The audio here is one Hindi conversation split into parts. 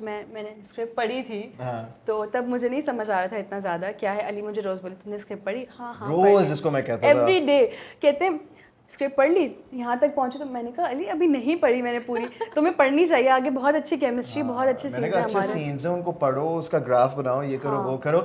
जब मैंने स्क्रिप्ट पढ़ी थी तो तब मुझे नहीं समझ आ रहा था इतना ज़्यादा क्या है। अली मुझे रोज़ बोले तुमने स्क्रिप्ट पढ़ी? हाँ हाँ रोज़ जिसको मैं कहता था एवरी डे कहते हैं स्क्रिप्ट पढ़ ली, यहाँ तक पहुँचे। तो मैंने कहा अली अभी नहीं पढ़ी मैंने पूरी, तुम्हें पढ़नी चाहिए, आगे बहुत अच्छी केमिस्ट्री बहुत अच्छे सीन्स हैं हमारे। सीन्स हैं उनको पढ़ो, उसका ग्राफ बनाओ, ये करो वो करो।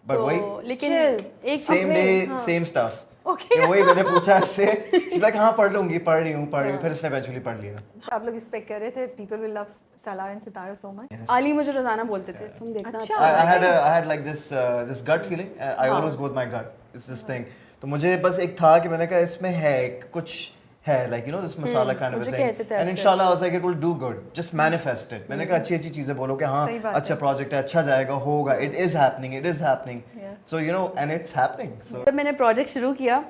बट वही लेकिन एक same day same stuff. Okay वही मैंने पूछा इससे, she's like हाँ पढ़ लूंगी, पढ़ रही हूँ फिर इसने eventually पढ़ लिया। आप लोग एक्सपेक्ट कर रहे थे people will love Salaar and Sitara so much? Ali मुझे रोजाना बोलते थे तुम देखना। अच्छा। I had like this gut feeling. I always go with my gut. It's this thing. तो मुझे बस एक था कि मैंने कहा इसमें है कुछ है, like you know this masala kind of a thing. And inshallah I was like it will do good. Just manifest it. मैंने कहा अच्छी चीजें बोलो कि हाँ अच्छा प्रोजेक्ट है, अच्छा जाएगा, होगा, it is happening. So you know and it's happening. So जब मैंने प्रोजेक्ट शुरू किया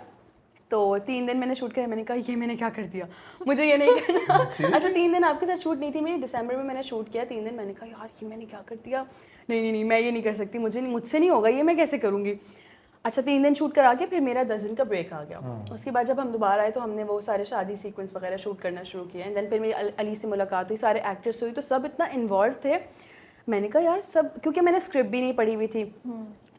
तो 3 दिन मैंने शूट किया, मैंने कहा ये मैंने क्या कर दिया, मुझे ये नहीं करना। अच्छा 3 दिन आपके साथ शूट नहीं थी मेरी, दिसंबर में मैंने शूट किया 3 दिन, मैंने कहा यार ये मैंने क्या कर दिया, नहीं मैं ये नहीं कर सकती, मुझसे नहीं होगा ये, मैं कैसे करूँगी। अच्छा 3 दिन शूट करा के फिर मेरा 10 दिन का ब्रेक आ गया। उसके बाद जब हम दोबारा आए तो हमने वो सारे शादी सीक्वेंस वगैरह शूट करना शुरू किया। एंड देन फिर मेरी अली से मुलाकात हुई, सारे एक्टर्स हुई, तो सब इतना इन्वॉल्व थे। मैंने कहा यार सब, क्योंकि मैंने स्क्रिप्ट भी नहीं पढ़ी हुई थी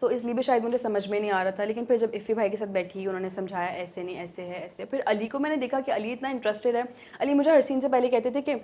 तो इसलिए भी शायद मुझे समझ में नहीं आ रहा था। लेकिन फिर जब इफ़ी भाई के साथ बैठी, उन्होंने समझाया ऐसे नहीं ऐसे है ऐसे। फिर अली को मैंने देखा कि अली इतना इंटरेस्टेड है। अली मुझे हर सीन से पहले कहते थे कि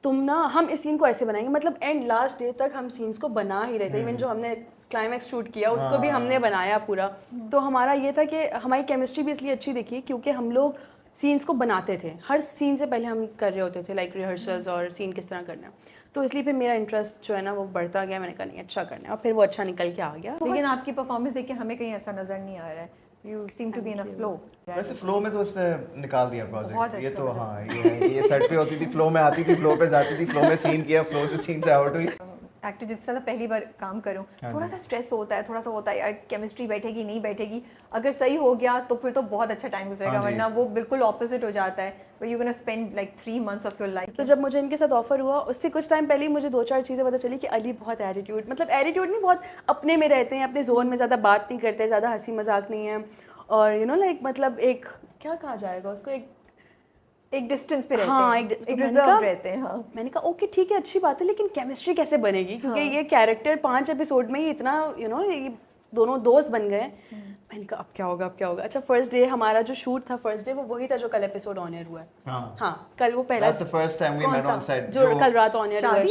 तुम ना हम इस सीन को ऐसे बनाएंगे, मतलब एंड लास्ट डे तक हम सीन्स को बना ही रहे थे। इवन जो हमने क्लाइमैक्स शूट किया उसको भी हमने बनाया पूरा। तो हमारा ये था कि हमारी केमिस्ट्री भी इसलिए अच्छी दिखी क्योंकि हम लोग सीन्स को बनाते थे, हर सीन से पहले हम कर रहे होते थे लाइक रिहर्सल्स और सीन किस तरह करना है। तो इसलिए फिर मेरा इंटरेस्ट जो है ना वो बढ़ता गया। मैंने कहा नहीं अच्छा करना है, और फिर वो अच्छा निकल के आ गया। लेकिन आपकी परफॉर्मेंस देख के हमें कहीं ऐसा नजर नहीं आ रहा है, you seem to be in a flow. वैसे फ्लो में तो उसने निकाल दिया प्रोजेक्ट, ये तो हाँ ये सेट पे होती थी, फ्लो में आती थी, फ्लो पे जाती थी, फ्लो में सीन किया, फ्लो से सीन से आउट हुई। एक्टर जिसके साथ पहली बार काम करूँ थोड़ा सा स्ट्रेस होता है, थोड़ा सा होता है यार केमिस्ट्री बैठेगी नहीं बैठेगी, अगर सही हो गया तो फिर तो बहुत अच्छा टाइम गुजरेगा, वरना वो बिल्कुल ऑपोजिट हो जाता है, where you're gonna spend like 3 months of your life। तो जब मुझे इनके साथ ऑफर हुआ उससे कुछ टाइम पहले ही मुझे 2-4 चीज़ें पता चली कि अली बहुत एटीट्यूड, मतलब एटीट्यूड नहीं, बहुत अपने में रहते हैं, अपने जोन में ज़्यादा बात नहीं करते, ज़्यादा हंसी मजाक नहीं है, और यू नो लाइक मतलब एक क्या कहा जाएगा उसको, एक डिस्टेंस पे रहते हाँ, हैं, एक रिजर्व रहते हैं। हाँ मैंने कहा ओके ठीक है अच्छी बात है, लेकिन केमिस्ट्री कैसे बनेगी, क्योंकि ये कैरेक्टर 5 एपिसोड में ही इतना यू नो ये दोनों दोस्त बन गए। मैंने कहा अब क्या होगा। अच्छा फर्स्ट डे हमारा जो शूट था, फर्स्ट डे वो वही था जो कल एपिसोड ऑन एयर हुआ है। हाँ कल वो पहला, That's the first time we met on set, जो कल रात ऑन एयर हुआ है,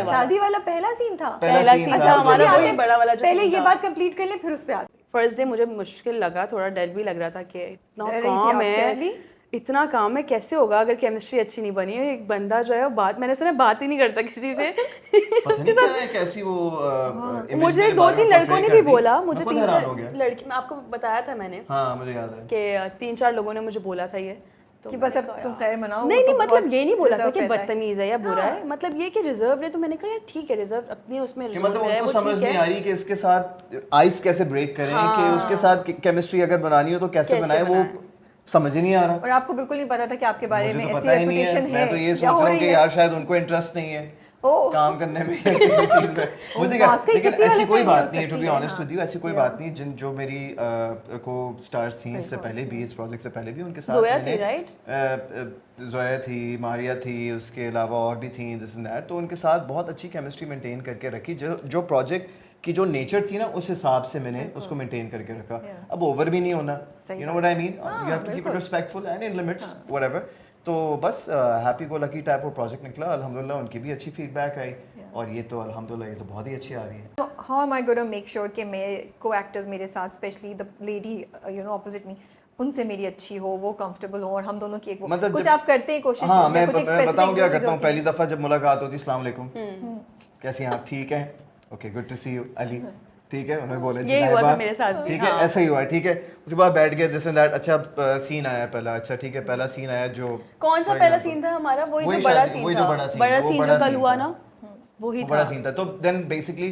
शादी वाला पहला सीन था। अच्छा हमारा वही बड़ा वाला जो पहले ये बात कंप्लीट कर ले फिर उस पे आते। फर्स्ट डे मुझे मुश्किल लगा, थोड़ा डर भी लग रहा था कि इतना काम है कैसे होगा अगर केमिस्ट्री अच्छी नहीं बनी है। एक बंदा जो है वो मैंने सुना बात ही नहीं करता किसी से। कैसी वो मुझे 2-3 लड़कों ने भी बोला, मुझे 3-4 लड़की, मैं आपको बताया था मैंने, हाँ मुझे याद है कि 3-4 लोगों ने मुझे बोला था ये, तो कि बस अब तुम खैर मनाओ। नहीं मतलब ये नहीं बोला था कि बदतमीज है या बुरा है, मतलब ये कि रिजर्व है। तो मैंने कहा यार ठीक है रिजर्व अपने उसमें रिजर्व है, मतलब उनको समझ नहीं आ रही कि इसके साथ आइस कैसे ब्रेक करें, कि उसके साथ केमिस्ट्री अगर बनानी हो तो कैसे बनाए, वो समझ ही नहीं आ रहा। और आपको बिल्कुल नहीं पता था कि आपके बारे में ऐसी रेपुटेशन है। मैं तो ये सोच रहा हूँ कि यार शायद उनको इंटरेस्ट नहीं है काम करने में या किसी चीज में, मुझे क्या, लेकिन ऐसी कोई बात नहीं है, to be honest with you, ऐसी कोई बात नहीं। जिन जो मेरी को स्टार्स थी इससे पहले भी, इस प्रोजेक्ट से पहले भी, उनके साथ जोया थी, मारिया थी, उसके अलावा और भी थी दिस एंड दैट, तो उनके साथ बहुत अच्छी केमिस्ट्री मेंटेन करके रखी। जो प्रोजेक्ट की जो नेचर थी ना उस हिसाब से मैंने उसको मेंटेन करके रखा। अब ओवर भी नहीं होना, you know what I mean, you have to keep it respectful and in limits whatever. तो बस happy go lucky type of project निकला अल्हम्दुलिल्लाह, उनकी भी अच्छी फीडबैक आई और ये तो अल्हम्दुलिल्लाह ये तो बहुत ही अच्छी आ रही है। How am I gonna make sure कि मेरे को एक्टर्स मेरे साथ, specially the lady you know opposite me, उनसे मेरी अच्छी हो, वो कंफर्टेबल हो, और हम दोनों की एक मतलब कुछ आप करते हैं कोशिश? हाँ मैं बताऊँ क्या करता हूँ। पहली दफ़ा जब मुलाकात होती, अस्सलाम वालेकुम, कैसी हैं आप, ठीक है, okay good to see you Ali, ठीक है, उन्होंने बोला यही हुआ था मेरे साथ भी, ठीक है ऐसा ही हुआ, ठीक है। उसके बाद बैठ गए दिस एंड दैट, अच्छा सीन आया पहला, अच्छा ठीक है पहला सीन आया, जो कौन सा पहला सीन था हमारा, वही जो बड़ा सीन था, बड़ा सीन जो कल हुआ ना, वही बड़ा सीन था। तो देन बेसिकली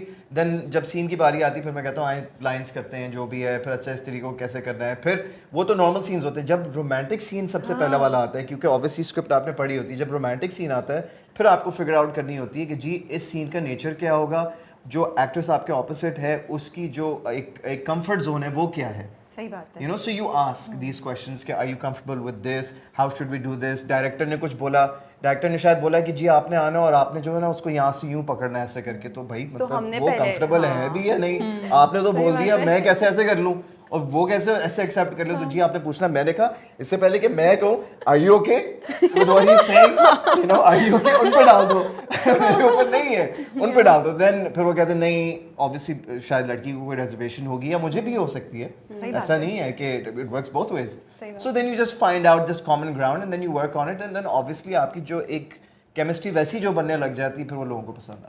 जब सीन की बारी आती फिर मैं कहता हूँ आए लाइंस करते हैं जो भी है, फिर अच्छा इस तरीके को कैसे करना है, फिर वो तो नॉर्मल सीन्स होते हैं। जब रोमांटिक सीन सबसे पहला वाला आता है, क्योंकि ऑब्वियसली स्क्रिप्ट आपने पढ़ी होती है, जब रोमांटिक सीन आता है फिर आपको फिगर आउट करनी होती है कि जी इस सीन का नेचर क्या होगा, जो एक्ट्रेस आपके ऑपोजिट है उसकी जो एक कंफर्ट जोन है वो क्या है। सही बात है। You know so you ask these questions कि are you comfortable with this, how should we do this, director ने कुछ बोला डायरेक्टर ने शायद बोला कि जी आपने आना और आपने जो है ना उसको यहाँ से यूं पकड़ना है ऐसे करके, तो भाई मतलब हमने वो पहले- कंफर्टेबल है भी या नहीं, आपने तो बोल दिया, मैं कैसे ऐसे कर लूँ और वो कैसे ऐसे एक्सेप्ट कर ले, तो जी आपने पूछना, मैंने कहा इससे पहले कि मैं कहूँ are you okay with what he is saying, you know are you okay, उन पे डाल दो मेरे ऊपर नहीं है, उन पे डाल दो। देन फिर वो कहते हैं नहीं ऑब्वियसली शायद लड़की को कोई रिजर्वेशन होगी या मुझे भी हो सकती है, ऐसा नहीं है कि it works both ways. So then you just find out this common ground and then you work on it and then obviously आपकी जो एक केमिस्ट्री वैसी जो बनने लग जाती है फिर वो लोगों को पसंद आती है।